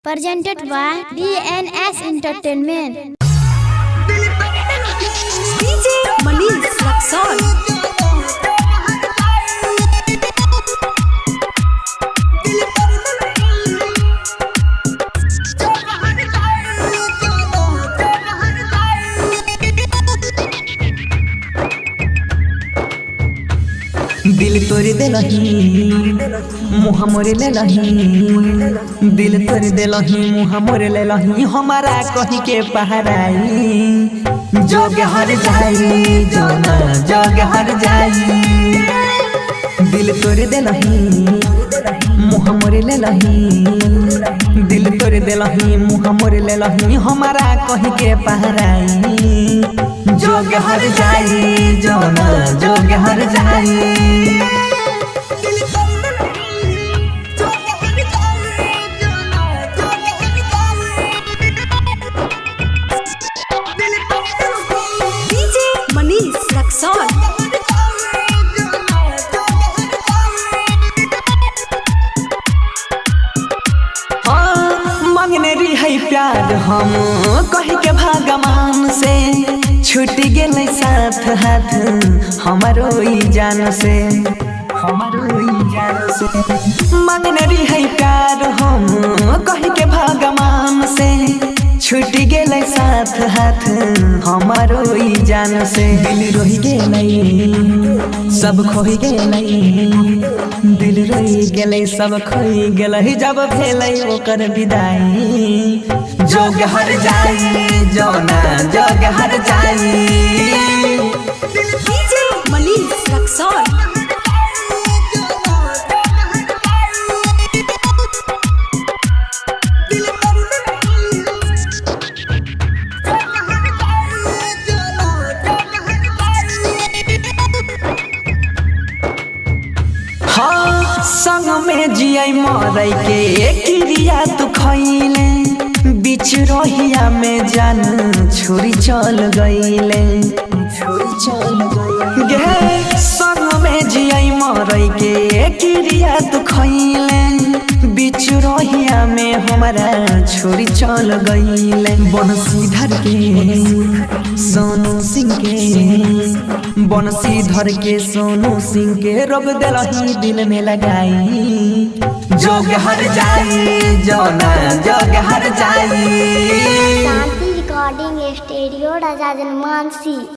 presented by DNS Entertainment. DJ Manish Luxor. दिल तोड़ देलही मुँह मोर लेलही दिल तोड़ देलही मुँह मोर लेलही हमारा कहीं के पहराई जोग हर जाई जोना जोग हर जाई दिल तोड़ देलही मुँह मोर लेलही दिल तोड़ देलही मुँह मोर लेलही हमारा कहीं के पहराई जोग हर जाई जोना जोग हर जाई DJ Manish Luxor. मांगने रही है प्यार हम कह के भगवान से छूट गए साथ हाथ हमारो ई जान से हमारो ई जान से मांगने रही है प्यार हम कह के भगवान से छूट गए साथ हाथ हमारो ई जान से दिल रोहि गए सब खोई गए दिल रोहि गए सब खोई गए जब भेलै ओकर विदाई जोग हर जाई जोना जोग हर जाई DJ Manish Luxor. हाँ संग में जिया मरई के क्रिया तू खैले बीच रहिया में जान छोरी चल गईले छोरी चल गईले संग में जिया मरई के क्रिया तू खैले बीच रहिया में हमारा छोरी चल गईले बनसीधर के सोनू सिंह के बनसीधर के सोनू सिंह के रोग दिलही दिल में लगाई जोग हर जाई जोना जोग हर जाई शांति रिकॉर्डिंग स्टूडियो राजा जनमानसी।